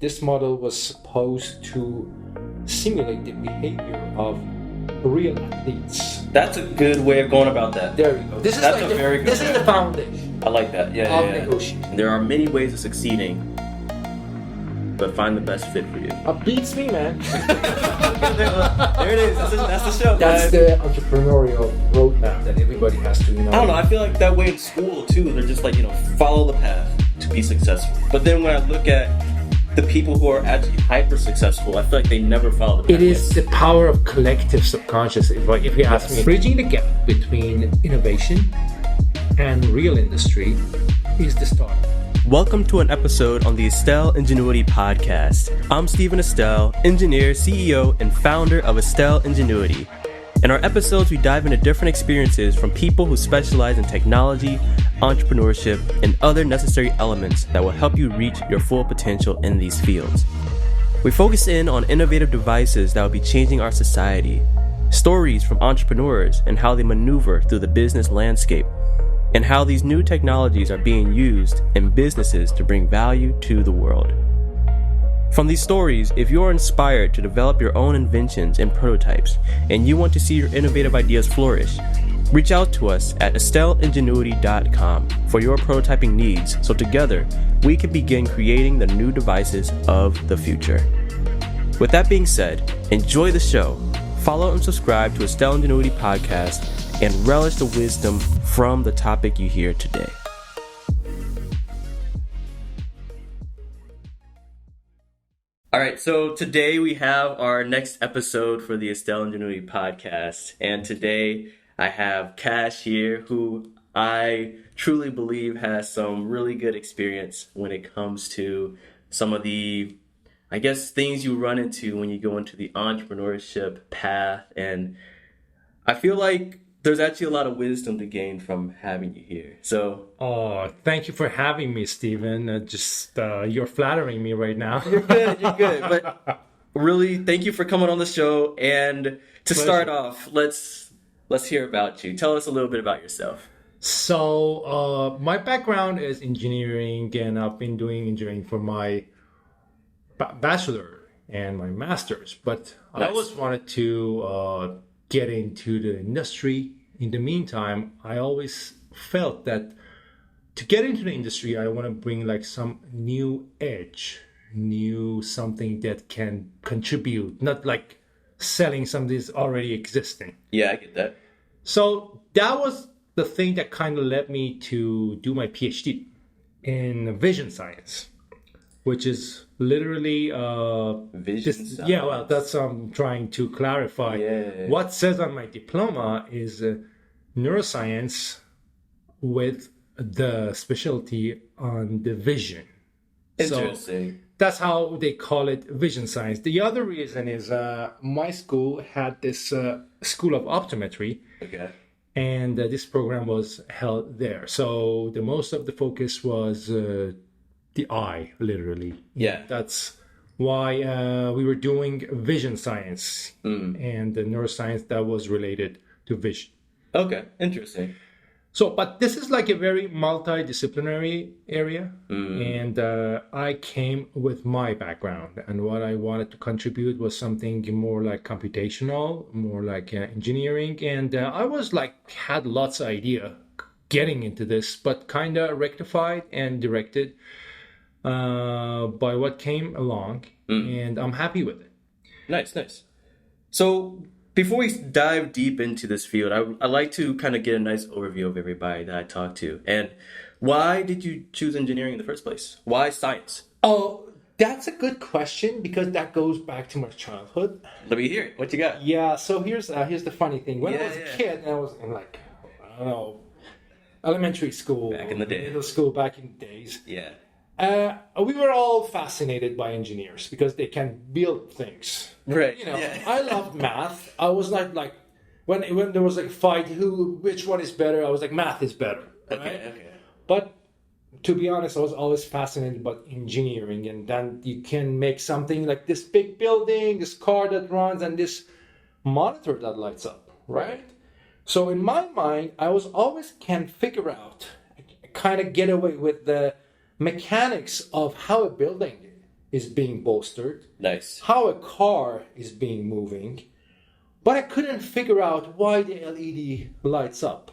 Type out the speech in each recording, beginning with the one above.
this model was supposed to simulate the behavior of real athletes. That's a good way of going about that. There we go. This is That's a very good This way. is the foundation I like that. Yeah, of yeah, yeah. negotiation. There are many ways of succeeding, but find the best fit for you. Beats me, man. There it is. That's the show. That's guys. the entrepreneurial roadmap that everybody has to, I don't know. I feel like that way in school too. They're just like, follow the path to be successful. But then when I look at the people who are actually hyper successful, I feel like they never follow the path. It is the power of collective subconscious, if you ask me. Bridging the gap between innovation and real industry is the start. Welcome to an episode on the Estelle Ingenuity Podcast. I'm Stephen Estelle, engineer, CEO, and founder of Estelle Ingenuity. In our episodes, we dive into different experiences from people who specialize in technology, entrepreneurship, and other necessary elements that will help you reach your full potential in these fields. We focus in on innovative devices that will be changing our society, stories from entrepreneurs and how they maneuver through the business landscape, and how these new technologies are being used in businesses to bring value to the world. From these stories, if you are inspired to develop your own inventions and prototypes, and you want to see your innovative ideas flourish, reach out to us at estelleingenuity.com for your prototyping needs so together we can begin creating the new devices of the future. With that being said, enjoy the show, follow and subscribe to Estelle Ingenuity Podcast, and relish the wisdom from the topic you hear today. All right, so today we have our next episode for the Estelle Ingenuity Podcast, and today I have Cash here, who I truly believe has some really good experience when it comes to some of the, things you run into when you go into the entrepreneurship path, and I feel like there's actually a lot of wisdom to gain from having you here. So, thank you for having me, Stephen. You're flattering me right now. You're good. But really, thank you for coming on the show. And to start off, let's hear about you. Tell us a little bit about yourself. So, my background is engineering, and I've been doing engineering for my bachelor and my master's. But nice. I always wanted to get into the industry. In the meantime, I always felt that to get into the industry, I want to bring like some new edge, something that can contribute, not like selling something that's already existing. Yeah, I get that. So that was the thing that kind of led me to do my PhD in vision science, which is literally vision science. Yeah, well, that's I'm trying to clarify. Yeah. What says on my diploma is neuroscience with the specialty on the vision. Interesting. So that's how they call it vision science. The other reason is my school had this school of optometry. Okay. And this program was held there. So the most of the focus was the eye, literally. Yeah. That's why we were doing vision science and the neuroscience that was related to vision. Okay, interesting. So, but this is like a very multidisciplinary area. And I came with my background. And what I wanted to contribute was something more like computational, more like engineering. And I was like, had lots of idea getting into this, but kind of rectified and directed by what came along, and I'm happy with it. Nice. So before we dive deep into this field, I like to kind of get a nice overview of everybody that I talk to. And why did you choose engineering in the first place? Why science? Oh, that's a good question, because that goes back to my childhood. Let me hear it. What you got? Yeah, so here's the funny thing. When I was a kid, and I was in like, I don't know, elementary school. Back in the day. Middle school, back in the days. Yeah. We were all fascinated by engineers because they can build things. Right. I loved math. I was not like when there was like a fight, which one is better? I was like, math is better. Okay. But to be honest, I was always fascinated by engineering, and then you can make something like this big building, this car that runs, and this monitor that lights up, right? So in my mind, I was always can figure out, kind of get away with the mechanics of how a building is being bolstered, Nice. how a car is being moving, but I couldn't figure out why the LED lights up.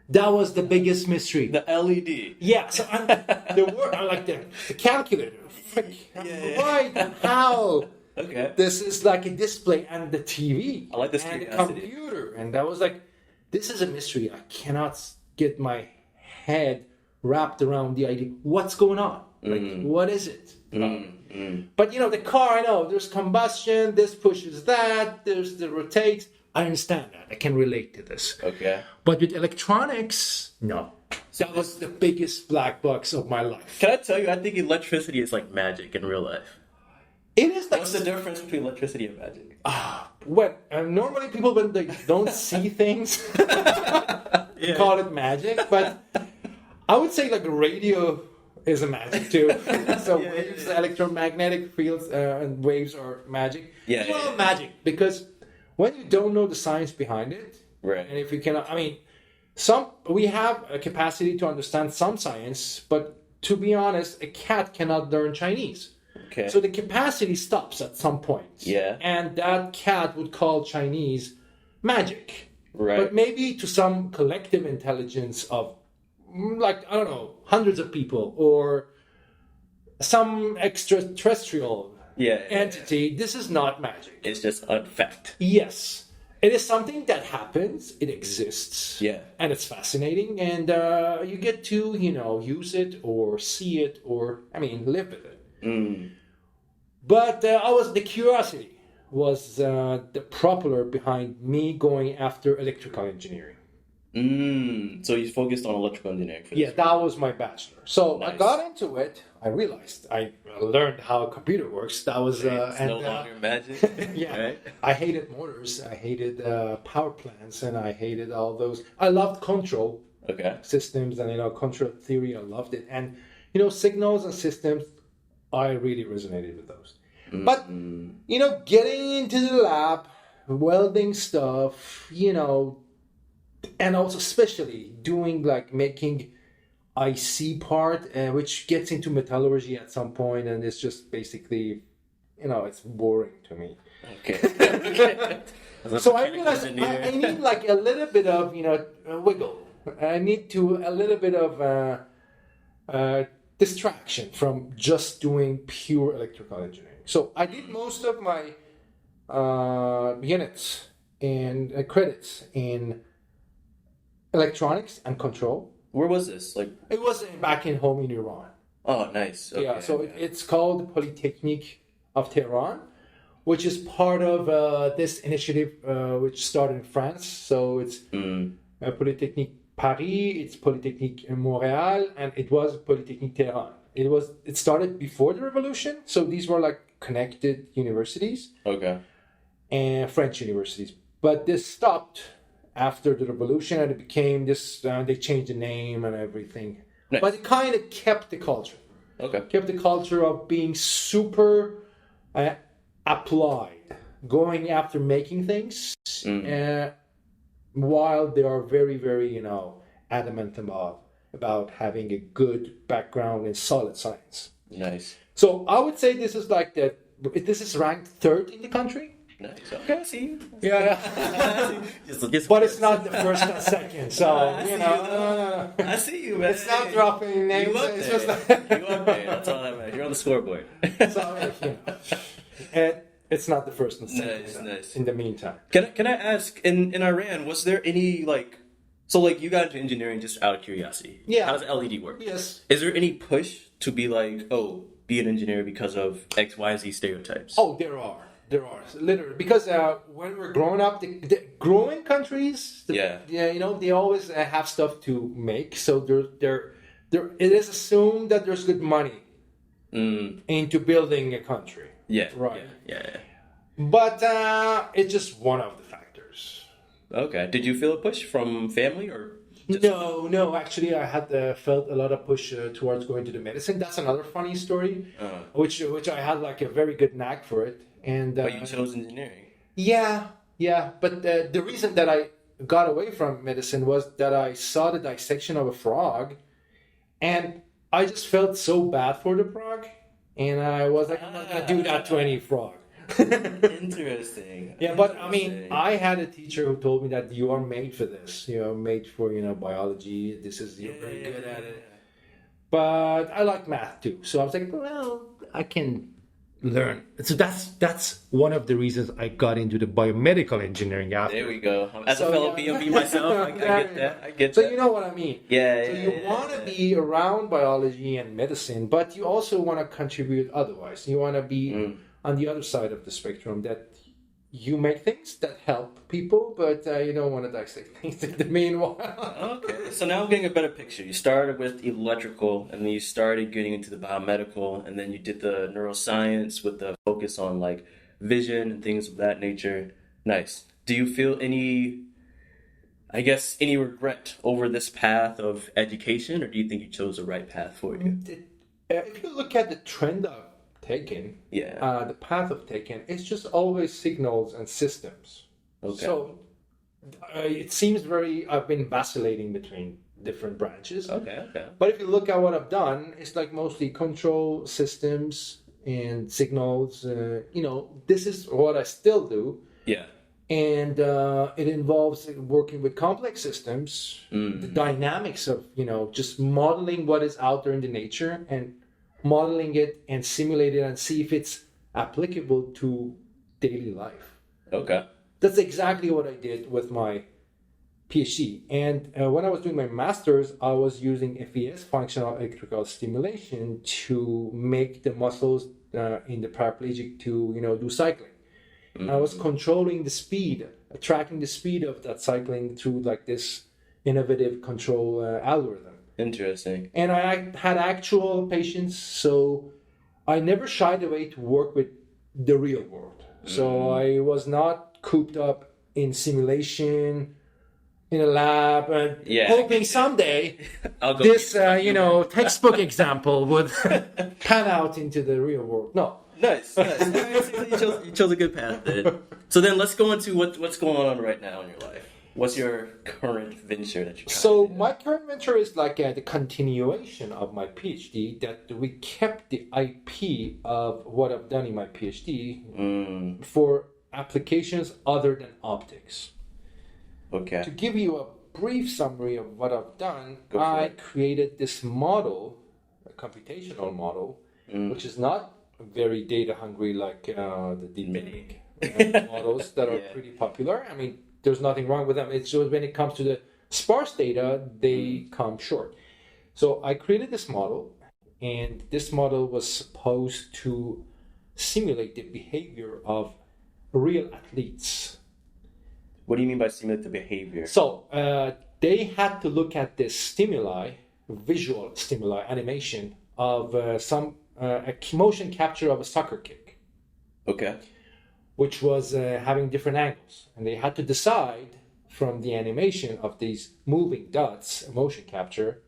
That was the biggest mystery. The LED. Yeah, so I like the calculator. Why? How? Okay. This is like a display and the TV. I like this and the curiosity. computer, and I was like, this is a mystery. I cannot get my head wrapped around the idea. What's going on? Like, what is it? But the car, I know there's combustion. This pushes that. There's the rotates. I understand that. I can relate to this. Okay. But with electronics, no. That was the biggest black box of my life. Can I tell you, I think electricity is like magic in real life. It is like... What's the difference between electricity and magic? Normally people, when they don't see things, call it magic. But I would say like radio is a magic too. So waves, electromagnetic fields and waves are magic. Magic. Because when you don't know the science behind it, right? And if you cannot, we have a capacity to understand some science, but to be honest, a cat cannot learn Chinese. Okay. So the capacity stops at some point. Yeah. And that cat would call Chinese magic. Right. But maybe to some collective intelligence of, hundreds of people or some extraterrestrial entity, this is not magic. It's just a fact. Yes. It is something that happens, it exists, and it's fascinating, and you get to, use it or see it or, live with it. But the curiosity was the propeller behind me going after electrical engineering. So you focused on electrical engineering for this? Yeah, that was my bachelor. So I got into it. I realized I learned how a computer works. That was it's no longer magic. Right? I hated motors. I hated power plants, and I hated all those. I loved control systems and control theory. I loved it, and signals and systems. I really resonated with those. But getting into the lab, welding stuff, and also especially doing making IC part, which gets into metallurgy at some point, and it's just basically, it's boring to me. Okay. So I realized I need a little bit of, wiggle. I need a little bit of distraction from just doing pure electrical engineering. So I did most of my units and credits in electronics and control. Where was this? It was back in home in Iran. Oh, nice. Okay. Yeah, so it's called Polytechnique of Tehran, which is part of this initiative which started in France. So it's Polytechnique Paris, it's Polytechnique Montréal, and it was Polytechnique Tehran. It started before the revolution, so these were connected universities. Okay. And French universities. But this stopped after the revolution, and it became this, they changed the name and everything. Nice. But it kind of kept the culture. Okay. Kept the culture of being super applied, going after making things, while they are very, very, adamant about having a good background in solid science. Nice. So I would say this is this is ranked third in the country. Nice. Okay, I see you. Yeah. But it's not the first and second. So, I see you, man. It's not dropping names. You up it's there. just You up there. That's all that matters. You're on the scoreboard. So, and it's not the first and second. Nice. In the meantime. Can I ask, in Iran, was there any, so you got into engineering just out of curiosity? Yeah. How does LED work? Yes. Is there any push to be be an engineer because of X, Y, Z stereotypes? Oh, there are. Literally, because when we're growing up, the growing countries, they always have stuff to make. So there, it is assumed that there's good money into building a country. Yeah. Right. Yeah. But it's just one of the factors. Okay. Did you feel a push from family or? No. Actually, I had felt a lot of push towards going to the medicine. That's another funny story, which I had a very good knack for it. But you chose engineering. Yeah. But the reason that I got away from medicine was that I saw the dissection of a frog, and I just felt so bad for the frog. And I was like, I'm not going to do that to any frog. Interesting. Yeah, but I mean, I had a teacher who told me that you are made for this. You are made for, biology. You're very good at it. But I like math too. So I was like, well, I can learn. So that's one of the reasons I got into the biomedical engineering after. There we go. As a fellow BMB myself, I get that. I get so that. You know what I mean. Yeah. So you want to be around biology and medicine, but you also want to contribute otherwise. You want to be on the other side of the spectrum, that you make things that help people, but you don't want to dissect things in the meanwhile. Okay, so now I'm getting a better picture. You started with electrical, and then you started getting into the biomedical, and then you did the neuroscience with the focus on like vision and things of that nature. Nice. Do you feel any regret over this path of education, or do you think you chose the right path for you? If you look at the trend of taken, the path of taken, it's just always signals and systems. Okay. So it seems I've been vacillating between different branches. Okay. But if you look at what I've done, it's like mostly control systems and signals. This is what I still do. Yeah. And it involves working with complex systems, the dynamics of, just modeling what is out there in the nature and modeling it and simulate it and see if it's applicable to daily life. Okay. That's exactly what I did with my PhD. And when I was doing my master's, I was using FES, functional electrical stimulation, to make the muscles in the paraplegic to, do cycling. Mm-hmm. I was controlling the speed, tracking the speed of that cycling through like this innovative control algorithm. Interesting. And I had actual patients, so I never shied away to work with the real world. So I was not cooped up in simulation in a lab and hoping someday this, textbook example would pan out into the real world. No. Nice. You chose a good path then. So then let's go into what's going on right now in your life. What's your current venture that you're trying to do? My current venture is like the continuation of my PhD, that we kept the IP of what I've done in my PhD for applications other than optics. Okay. To give you a brief summary of what I've done, I created this model, a computational model, which is not very data hungry like the deep learning models that are pretty popular. I mean, there's nothing wrong with them. It's just when it comes to the sparse data, they come short. So I created this model, and this model was supposed to simulate the behavior of real athletes. What do you mean by simulate the behavior? So they had to look at this visual stimuli, animation of some a motion capture of a soccer kick. Okay. Which was having different angles. And they had to decide from the animation of these moving dots, motion capture,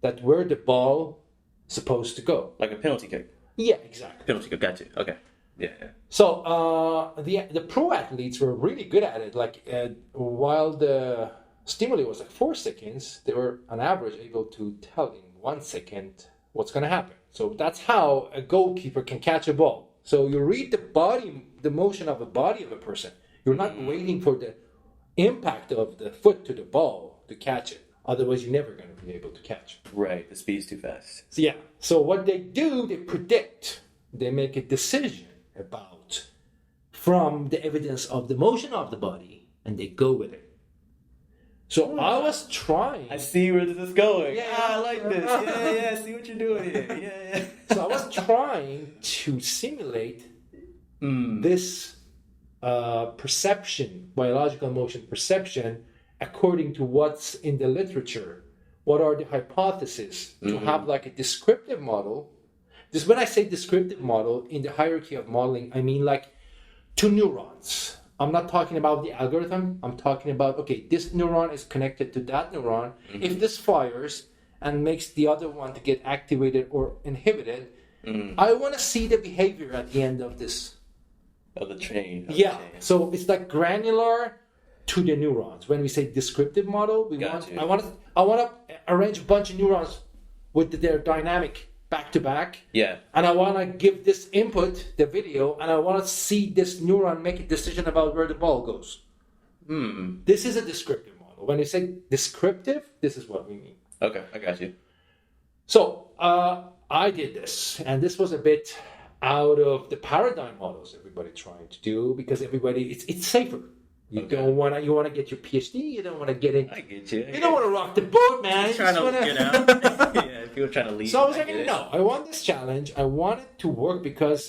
that where the ball is supposed to go. Like a penalty kick? Yeah, exactly. Penalty kick, got you. Okay. Yeah. So the pro athletes were really good at it. Like while the stimuli was like 4 seconds, they were on average able to tell in 1 second what's going to happen. So that's how a goalkeeper can catch a ball. So you read the motion of the body of a person. You're not waiting for the impact of the foot to the ball to catch it. Otherwise, you're never going to be able to catch it. Right, the speed's too fast. So what they do, they predict. They make a decision from the evidence of the motion of the body, and they go with it. So I was trying. I see where this is going. Yeah, I like this. Yeah, see what you're doing here. Yeah. So I was trying to simulate this perception, biological motion perception, according to what's in the literature. What are the hypotheses to have like a descriptive model? This, when I say descriptive model, in the hierarchy of modeling, I mean like 2 neurons. I'm not talking about the algorithm. I'm talking about, okay, this neuron is connected to that neuron. If this fires and makes the other one to get activated or inhibited, I want to see the behavior at the end of this. Of the chain. So it's like granular to the neurons. When we say descriptive model, I want to arrange a bunch of neurons with their dynamic back to back. Yeah. And I want to give this input, the video, and I want to see this neuron make a decision about where the ball goes. This is a descriptive model. When you say descriptive, this is what we mean. Okay, I got you. So I did this, and this was a bit out of the paradigm models everybody trying to do, because everybody, it's safer. You don't want to. You want to get your PhD. You don't want to get in. I get you. You don't want to rock the boat, man. You're trying to get out. Yeah, people are trying to leave. So I was like, no, I want this challenge. I want it to work because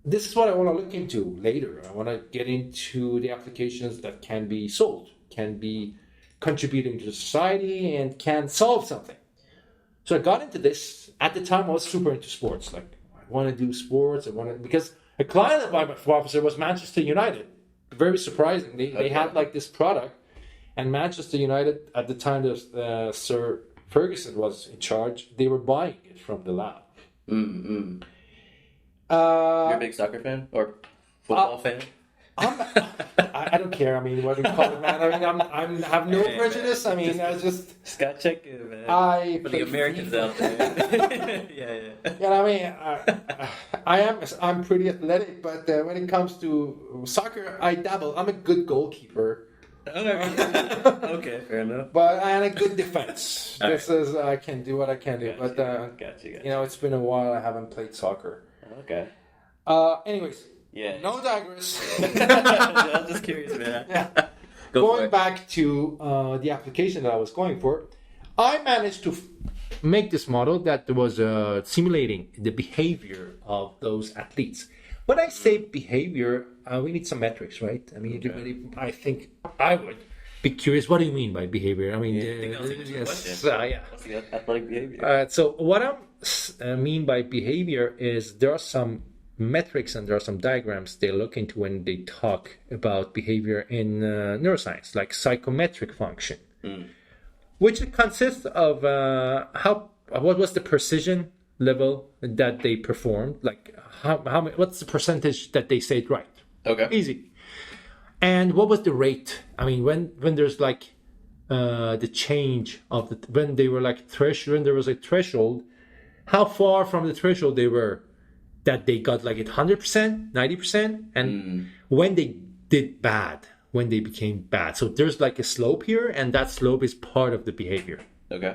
this is what I want to look into later. I want to get into the applications that can be sold, can be contributing to society, and can solve something. So I got into this. At the time, I was super into sports. Like, I want to do sports. Because a client of my professor was Manchester United. Very surprisingly, they had like this product, and Manchester United at the time that Sir Ferguson was in charge, they were buying it from the lab. You're a big soccer fan or football fan? I don't care. I mean, what do you call it, man? I mean, I have no prejudice. I mean, I just gotta check it, man. For the Americans out there. Yeah. Yeah, I mean, I'm pretty athletic, but when it comes to soccer, I dabble. I'm a good goalkeeper. Okay, fair enough. But I had a good defense. I can do what I can do. Gotcha. You know, it's been a while. I haven't played soccer. Okay. Anyways. Yeah. No digress. I'm just curious, man. Yeah. Going back to the application that I was going for, I managed to make this model that was simulating the behavior of those athletes. When I say behavior, we need some metrics, right? I mean, I think I would be curious. What do you mean by behavior? I mean, yes. Athletic behavior. So what I mean by behavior is there are some metrics and there are some diagrams they look into when they talk about behavior in neuroscience, like psychometric function, which consists of what was the precision level that they performed, like what's the percentage that they said right. Okay. Easy. And what was the rate? I mean, when there's like the change of when they were like when there was a threshold, how far from the threshold they were that they got like 100%, 90%, and when they did bad, when they became bad. So there's like a slope here, and that slope is part of the behavior. Okay.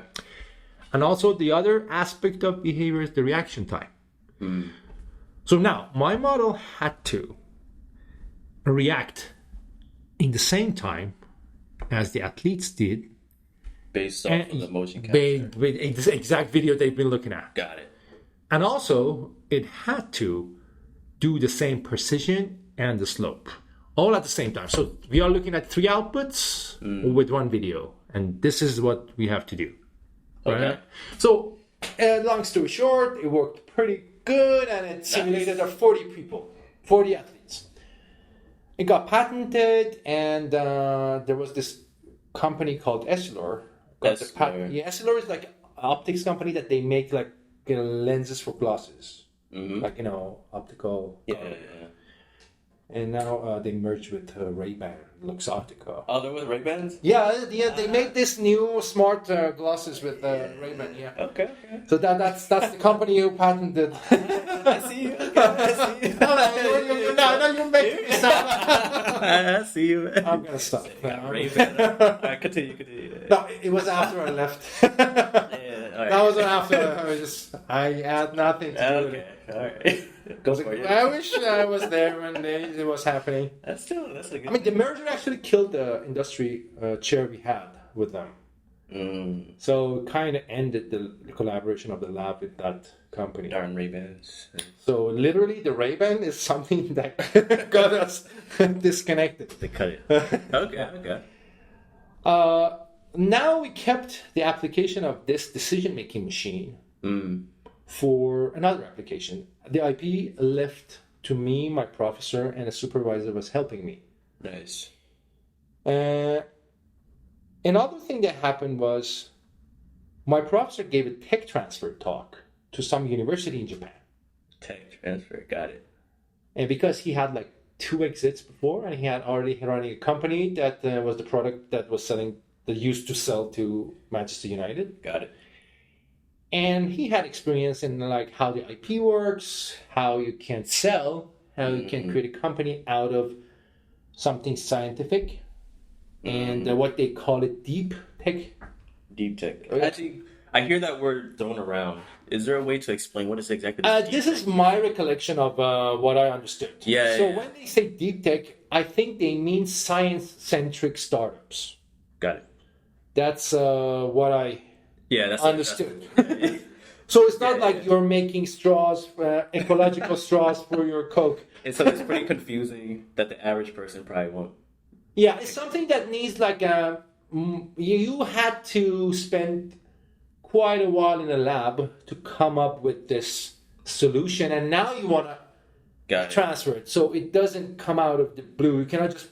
And also the other aspect of behavior is the reaction time. So now my model had to react in the same time as the athletes did. Based off of the motion capture. With the exact video they've been looking at. Got it. And also, it had to do the same precision and the slope, all at the same time. So we are looking at 3 outputs with 1 video, and this is what we have to do. Okay. Right? So, long story short, it worked pretty good, and it simulated 40 athletes. It got patented, and there was this company called Essilor. Essilor is like an optics company that they make like lenses for glasses, like optical. Yeah. And now they merged with Ray-Ban, Luxottica. Oh, there was Ray-Bans? Yeah, they make this new smart glasses with Ray-Ban. Yeah. Okay. So that's the company who patented. I see you. No, you're making me stop. I see you. I'm gonna stop. Ray-Ban. Continue. No, it was after I left. Right. That was after I had nothing to do with it. All right. Go for it. I wish I was there when it was happening. That's a good. I mean, the merger actually killed the industry chair we had with them. So kind of ended the collaboration of the lab with that company. Darn Ray-Bans. So literally, the Ray-Ban is something that got us disconnected. They cut it. Okay. Now we kept the application of this decision-making machine for another application. The IP left to me, my professor, and a supervisor was helping me. Nice. Another thing that happened was my professor gave a tech transfer talk to some university in Japan. Tech transfer, got it. And because he had like 2 exits before, and he had already running a company that was the product that was selling, that used to sell to Manchester United. Got it. And he had experience in like how the IP works, how you can sell, how you can create a company out of something scientific, and what they call it deep tech. Deep tech. Actually, I hear that word thrown around. Is there a way to explain what is exactly this is my recollection of what I understood. When they say deep tech, I think they mean science-centric startups. Got it. That's what I understood. So it's not like you're making straws, ecological straws for your Coke. And so it's pretty confusing that the average person probably won't. Yeah, it's something that needs like you had to spend quite a while in a lab to come up with this solution, and now you want to transfer it. So it doesn't come out of the blue. You cannot just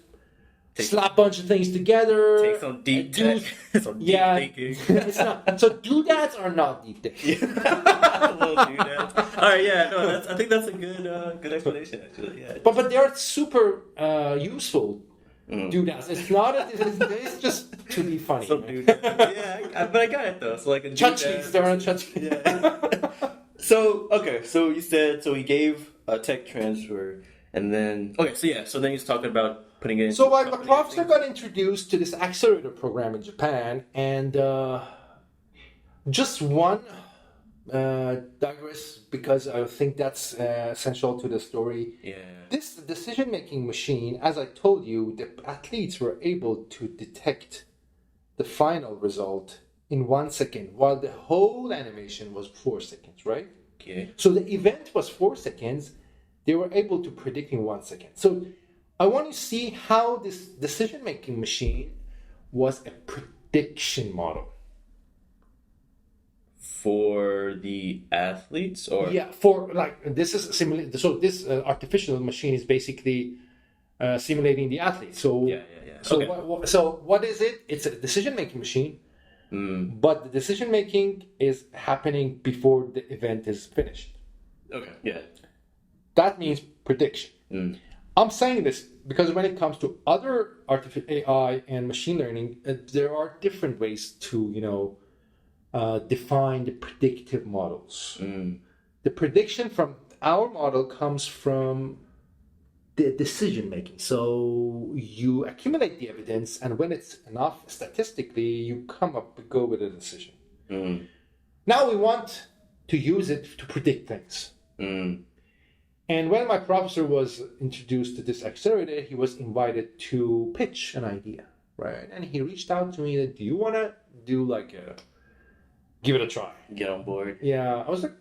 slap a bunch of things together. Take some deep tech, some deep thinking. It's not. So doodads are not deep tech. Little doodads. All right, I think that's a good explanation actually. Yeah. But they are super useful. Doodads. It's not. It's just to be funny. Some doodad. Yeah, but I got it though. So like a tchotchkes. There are tchotchkes. Yeah. So you said he gave a tech transfer, and then so then he's talking about putting it. So my professor got introduced to this accelerator program in Japan, and just one digress because I think that's essential to the story. Yeah. This decision-making machine, as I told you, the athletes were able to detect the final result in 1 second, while the whole animation was 4 seconds, right? Okay. So the event was 4 seconds. They were able to predict in 1 second. So I want to see how this decision-making machine was a prediction model. For the athletes, or for like this is simulating. So this artificial machine is basically simulating the athlete. So So what is it? It's a decision-making machine, but the decision-making is happening before the event is finished. Okay. Yeah. That means prediction. I'm saying this because when it comes to other artificial AI and machine learning, there are different ways to define the predictive models. The prediction from our model comes from the decision making. So you accumulate the evidence, and when it's enough statistically, you go with a decision. Now we want to use it to predict things. And when my professor was introduced to this accelerator, he was invited to pitch an idea, right? And he reached out to me that, do you want to do give it a try? Get on board. Yeah, I was like,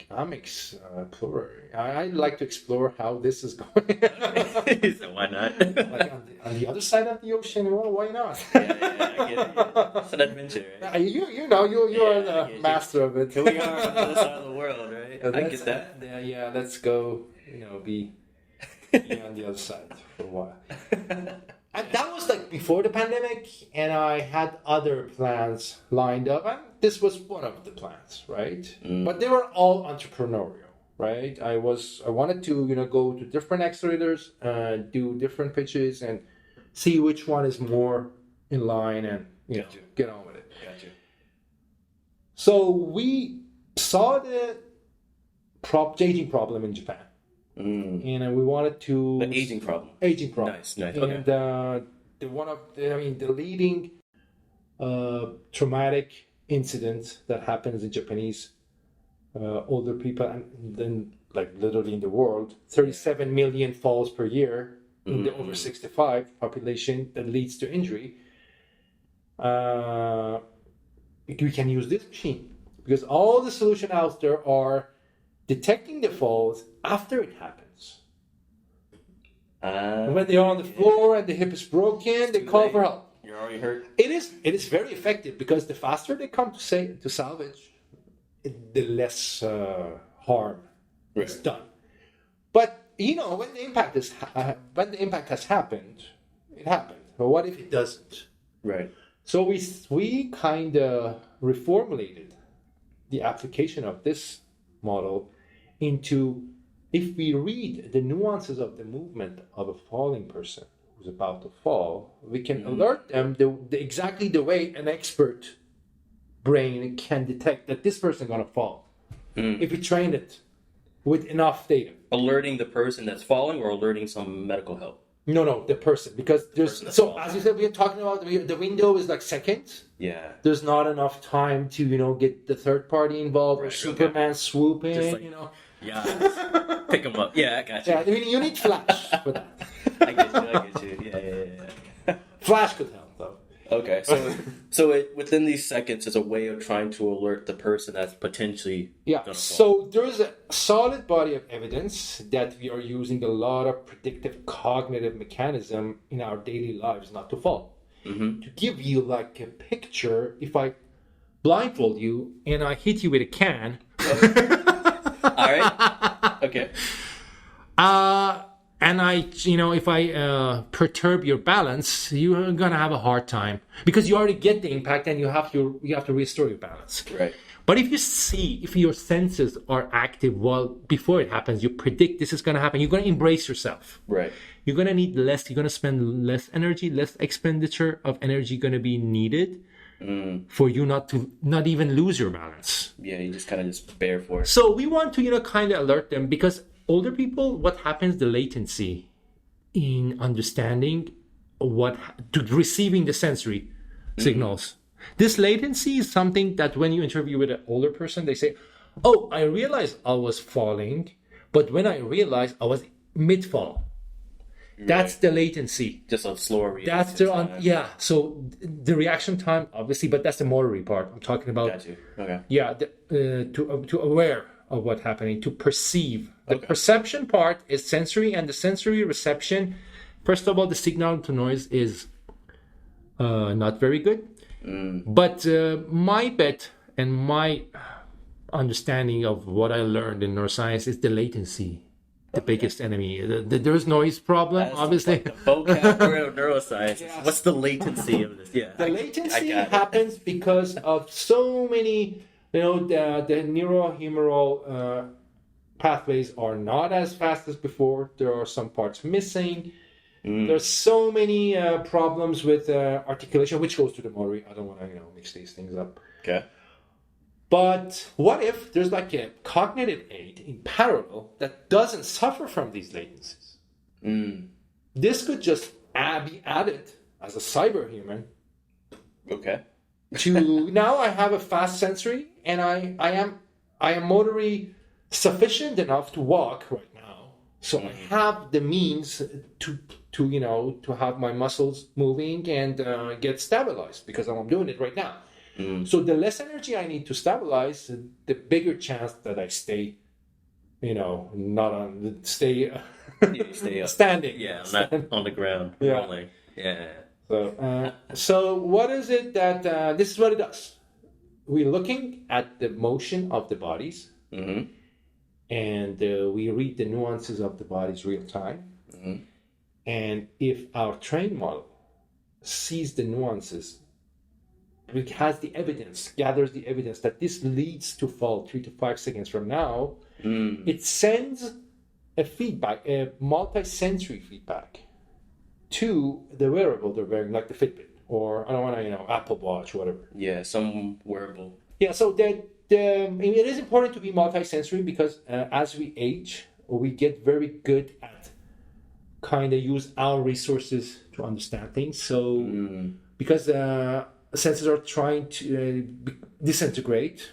I'm exploring. I like to explore how this is going. So why not? Like on the other side of the ocean, well, why not? I get it. Yeah. It's an adventure, right? You are the master of it. Here we are on the other side of the world, right? I get that. Yeah, let's go, be on the other side for a while. And that was before the pandemic, and I had other plans lined up, and this was one of the plans, right? But they were all entrepreneurial, right? I wanted to, go to different accelerators, do different pitches, and see which one is more in line, and get on with it. Gotcha. So we saw the aging problem in Japan. And we wanted to... The aging problem. Aging problem. Nice. And Okay. the leading traumatic incident that happens in Japanese older people, and then literally in the world, 37 million falls per year in the over 65 population that leads to injury. We can use this machine because all the solutions out there are detecting the falls after it happens. When they are on the floor and the hip is broken, they call for help. You're already hurt. It is very effective because the faster they come to salvage, the less harm is done. But when the impact has happened, it happened. But what if it doesn't? Right. So we kind of reformulated the application of this model into, if we read the nuances of the movement of a falling person who's about to fall, we can alert them exactly the way an expert brain can detect that this person is going to fall if we train it with enough data. Alerting the person that's falling or alerting some medical help? No, the person. Because there's... So, as you said, we're talking about the window is like seconds. Yeah. There's not enough time to, get the third party involved or Superman swoop in, Just like, Yeah. Pick them up. Yeah, I got you. Yeah, you need Flash for that. I get you. Yeah. Flash could help, though. Okay, so within these seconds is a way of trying to alert the person that's potentially Yeah. gonna fall. So there's a solid body of evidence that we are using a lot of predictive cognitive mechanism in our daily lives not to fall. Mm-hmm. To give you like a picture, if I blindfold you and I hit you with a can, All right. Okay. and if I perturb your balance, you're gonna have a hard time because you already get the impact and you have to restore your balance. Right. But if your senses are active before it happens, you predict this is gonna happen. You're gonna embrace yourself. Right. You're gonna need less. You're gonna spend less energy, less expenditure of energy gonna be needed for you not even lose your balance. Yeah, you just kind of bear for it. So we want to kind of alert them because older people, what happens, the latency in understanding to receiving the sensory signals. This latency is something that when you interview with an older person, they say, oh, I realized I was falling, but when I realized I was mid-fall. That's the latency. Just a slower reaction. That's the So the reaction time, obviously, but that's the motory part. I'm talking about. Got you. Okay. Yeah, to aware of what's happening, to perceive. The perception part is sensory, and the sensory reception. First of all, the signal to noise is not very good. But my bet and my understanding of what I learned in neuroscience is the latency. The biggest enemy. There's noise problem, obviously. Like the vocabulary of neuroscience. Yes. What's the latency of this? Yeah. The latency happens because of so many, the neurohumoral pathways are not as fast as before. There are some parts missing. There's so many problems with articulation, which goes to the motory. I don't want to, mix these things up. Okay. But what if there's like a cognitive aid in parallel that doesn't suffer from these latencies? This could just be added as a cyberhuman. Okay. To now I have a fast sensory and I am motorically sufficient enough to walk right now. So I have the means to have my muscles moving and get stabilized because I'm doing it right now. So the less energy I need to stabilize, the bigger chance that I stay, stay standing. Yeah, not on the ground. Yeah. Rolling. Yeah. So what is it that this is what it does? We're looking at the motion of the bodies, and we read the nuances of the bodies real time. And if our trained model sees the nuances, it has the evidence, gathers the evidence that this leads to fall 3 to 5 seconds from now, it sends a feedback, a multi-sensory feedback to the wearable they're wearing, like the Fitbit, or I don't want to, Apple Watch, whatever. Yeah, some wearable. Yeah, so it is important to be multi-sensory because as we age, we get very good at kind of use our resources to understand things. So because senses are trying to disintegrate.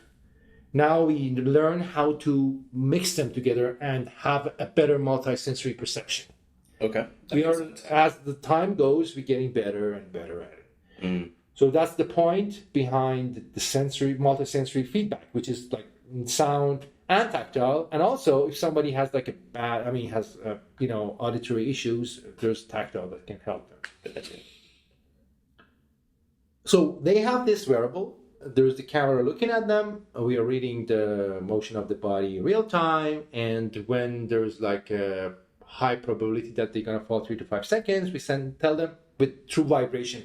Now we learn how to mix them together and have a better multi-sensory perception. Okay. As the time goes, we're getting better and better at it. So that's the point behind the multi-sensory feedback, which is like sound and tactile. And also, if somebody has like auditory issues, there's tactile that can help them. So they have this wearable. There's the camera looking at them. We are reading the motion of the body in real time. And when there's like a high probability that they're going to fall 3 to 5 seconds, we tell them with true vibration.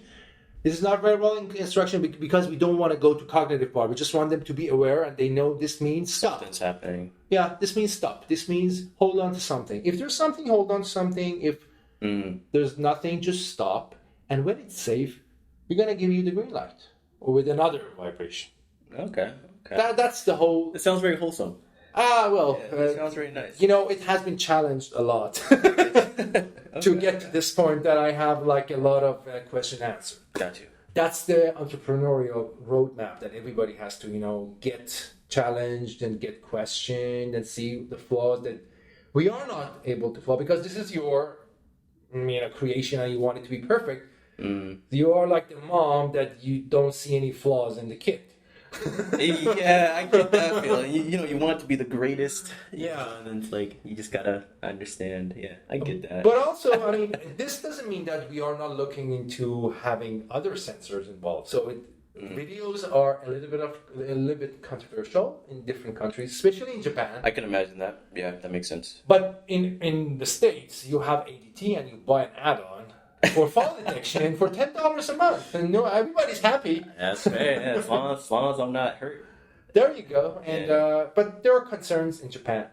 This is not very well instruction because we don't want to go to cognitive part. We just want them to be aware and they know this means stop. Something's happening. Yeah, this means stop. This means hold on to something. If there's something, hold on to something. If there's nothing, just stop. And when it's safe, we're going to give you the green light or with another vibration. Okay. That's the whole. It sounds very wholesome. It sounds very nice. It has been challenged a lot to get to this point that I have like a lot of question answer. Got you. That's the entrepreneurial roadmap that everybody has to, get challenged and get questioned and see the flaws that we are not able to follow, because this is your creation and you want it to be perfect. You are like the mom that you don't see any flaws in the kid. Yeah, I get that feeling. You want it to be the greatest. Yeah. And it's like, you just gotta understand. Yeah, I get that. But also, this doesn't mean that we are not looking into having other sensors involved. So videos are a little bit controversial in different countries, especially in Japan. I can imagine that. Yeah, that makes sense. But in the States, you have ADT and you buy an add-on for fall detection for $10 a month, and everybody's happy. That's fair. Yeah, as long as I'm not hurt. There you go. And but there are concerns in Japan.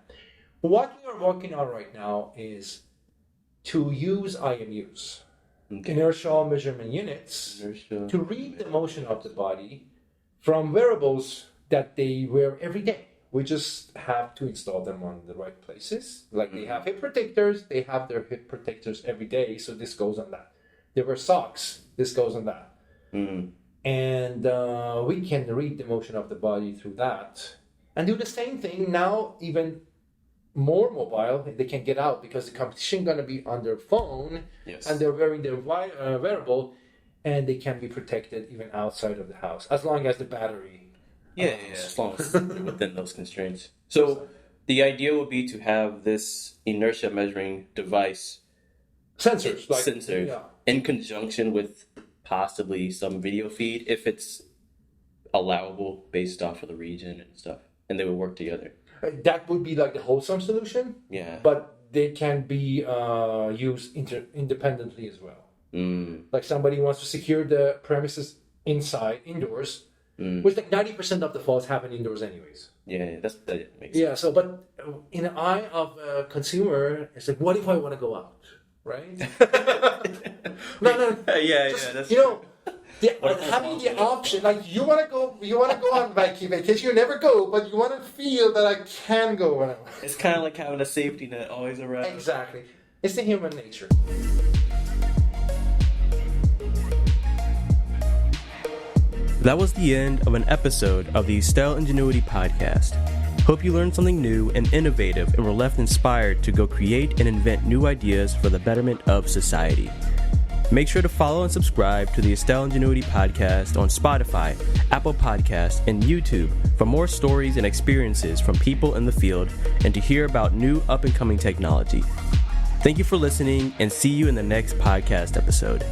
What we are working on right now is to use IMUs, inertial measurement units, to read the motion of the body from wearables that they wear every day. We just have to install them on the right places. Like they have hip protectors, they have their hip protectors every day, so this goes on that. They wear socks, this goes on that. And we can read the motion of the body through that. And do the same thing now, even more mobile. They can get out because the competition going to be on their phone, and they're wearing their wearable, and they can be protected even outside of the house, as long as the battery... Yeah, as long as they're within those constraints. So the idea would be to have this inertia measuring device, sensors, in conjunction with possibly some video feed, if it's allowable based off of the region and stuff, and they would work together. That would be like the wholesome solution. Yeah. But they can be used independently as well. Like somebody wants to secure the premises indoors. Which like 90% of the falls happen indoors anyways. Yeah, that makes sense. Yeah, so but in the eye of a consumer, it's like, what if I want to go out, right? No. That's having the option, like you want to go on vacation, you never go, but you want to feel that I can go when I want. It's kind of like having a safety net always around. Exactly, it's the human nature. That was the end of an episode of the Estelle Ingenuity Podcast. Hope you learned something new and innovative and were left inspired to go create and invent new ideas for the betterment of society. Make sure to follow and subscribe to the Estelle Ingenuity Podcast on Spotify, Apple Podcasts, and YouTube for more stories and experiences from people in the field and to hear about new up-and-coming technology. Thank you for listening, and see you in the next podcast episode.